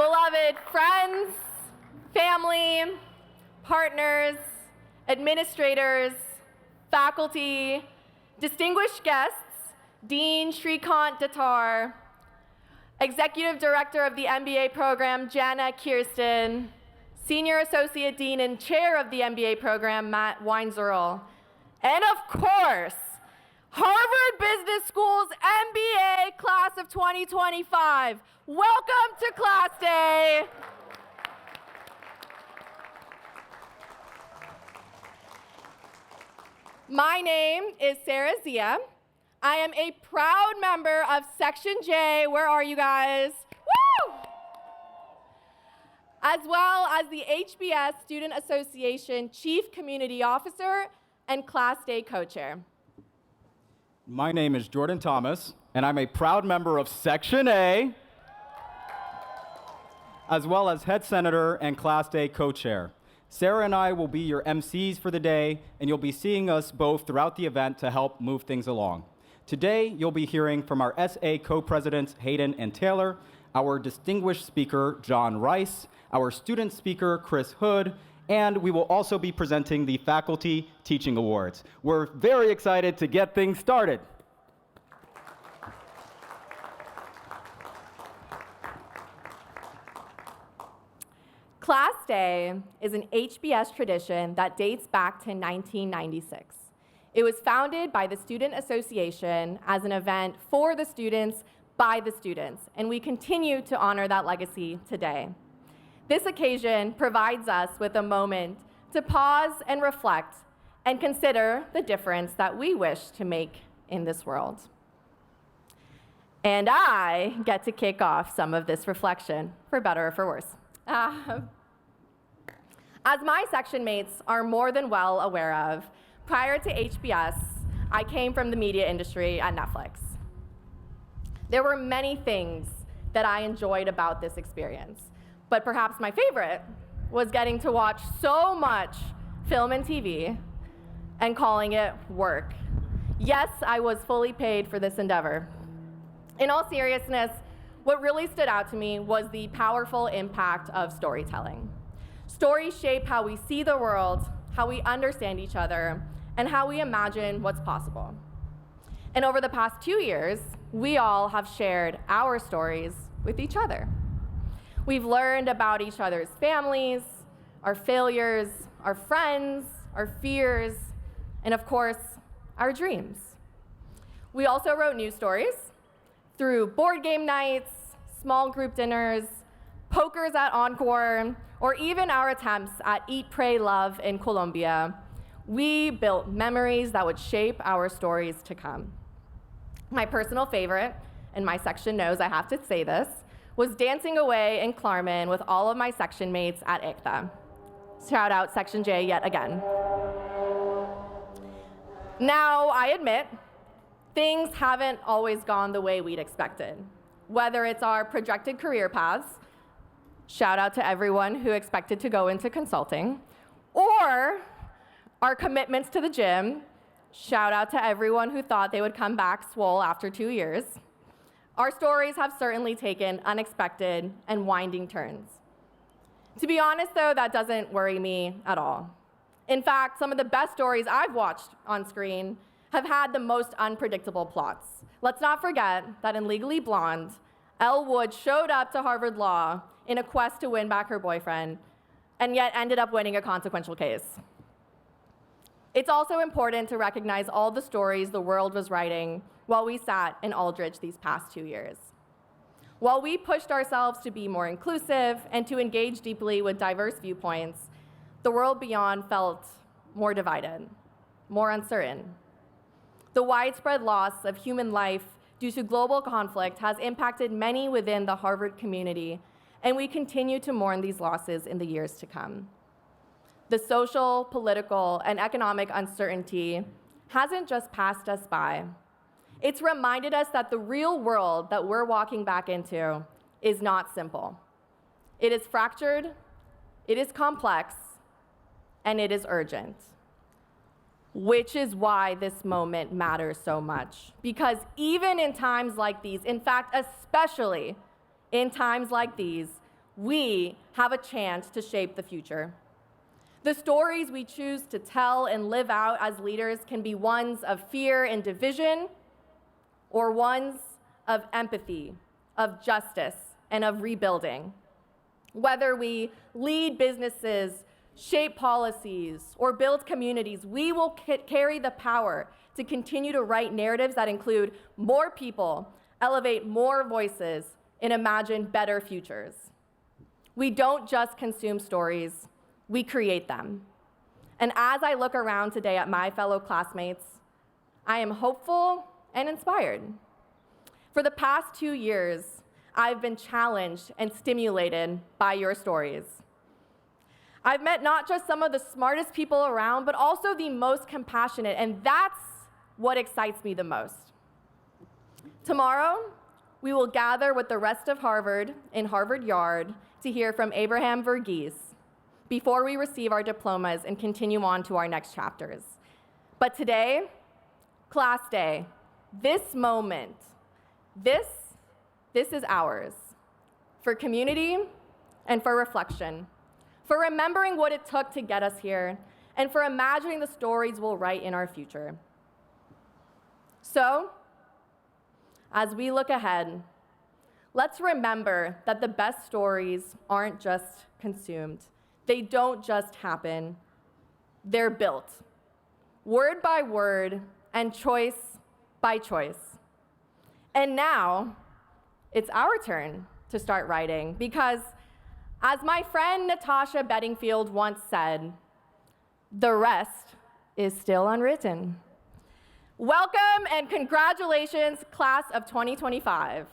Beloved friends, family, partners, administrators, faculty, distinguished guests, Dean Shrikant Datar, Executive Director of the MBA program, Jana Kirsten, Senior Associate Dean and Chair of the MBA program, Matt Weinzierl, and of course, Harvard Business School's MBA class of 2025. Welcome to Class Day. My name is Sarah Zia. I am a proud member of Section J. Where are you guys? Woo! As well as the HBS Student Association Chief Community Officer and Class Day Co-Chair. My name is Jordan Thomas, and I'm a proud member of Section A, as well as Head Senator and Class Day Co-Chair. Sarah and I will be your MCs for the day, and you'll be seeing us both throughout the event to help move things along. Today, you'll be hearing from our SA co-presidents, Hayden and Taylor, our distinguished speaker, John Rice, our student speaker, Chris Hood, and we will also be presenting the Faculty Teaching Awards. We're very excited to get things started. Class Day is an HBS tradition that dates back to 1996. It was founded by the Student Association as an event for the students, by the students, and we continue to honor that legacy today. This occasion provides us with a moment to pause and reflect and consider the difference that we wish to make in this world. And I get to kick off some of this reflection, for better or for worse. As my section mates are more than well aware of, prior to HBS, I came from the media industry at Netflix. There were many things that I enjoyed about this experience, but perhaps my favorite was getting to watch so much film and TV and calling it work. Yes, I was fully paid for this endeavor. In all seriousness, what really stood out to me was the powerful impact of storytelling. Stories shape how we see the world, how we understand each other, and how we imagine what's possible. And over the past 2 years, we all have shared our stories with each other. We've learned about each other's families, our failures, our friends, our fears, and of course, our dreams. We also wrote news stories through board game nights, small group dinners, pokers at Encore, or even our attempts at Eat, Pray, Love in Colombia. We built memories that would shape our stories to come. My personal favorite, and my section knows I have to say this, was dancing away in Klarman with all of my section mates at ICTA. Shout out Section J yet again. Now, I admit, things haven't always gone the way we'd expected. Whether it's our projected career paths, shout out to everyone who expected to go into consulting, or our commitments to the gym, shout out to everyone who thought they would come back swole after 2 years. Our stories have certainly taken unexpected and winding turns. To be honest, though, that doesn't worry me at all. In fact, some of the best stories I've watched on screen have had the most unpredictable plots. Let's not forget that in Legally Blonde, Elle Wood showed up to Harvard Law in a quest to win back her boyfriend, and yet ended up winning a consequential case. It's also important to recognize all the stories the world was writing while we sat in Aldrich these past 2 years. While we pushed ourselves to be more inclusive and to engage deeply with diverse viewpoints, the world beyond felt more divided, more uncertain. The widespread loss of human life due to global conflict has impacted many within the Harvard community, and we continue to mourn these losses in the years to come. The social, political, and economic uncertainty hasn't just passed us by. It's reminded us that the real world that we're walking back into is not simple. It is fractured, it is complex, and it is urgent. Which is why this moment matters so much. Because even in times like these, in fact, especially in times like these, we have a chance to shape the future. The stories we choose to tell and live out as leaders can be ones of fear and division, or ones of empathy, of justice, and of rebuilding. Whether we lead businesses, shape policies, or build communities, we will carry the power to continue to write narratives that include more people, elevate more voices, and imagine better futures. We don't just consume stories, we create them. And as I look around today at my fellow classmates, I am hopeful and inspired. For the past 2 years, I've been challenged and stimulated by your stories. I've met not just some of the smartest people around, but also the most compassionate, and that's what excites me the most. Tomorrow, we will gather with the rest of Harvard in Harvard Yard to hear from Abraham Verghese before we receive our diplomas and continue on to our next chapters. But today, class day, this moment, this is ours for community and for reflection, for remembering what it took to get us here, and for imagining the stories we'll write in our future. So, as we look ahead, let's remember that the best stories aren't just consumed. They don't just happen. They're built, word by word and choice by choice. And now, it's our turn to start writing because, as my friend Natasha Bedingfield once said, the rest is still unwritten. Welcome and congratulations, class of 2025.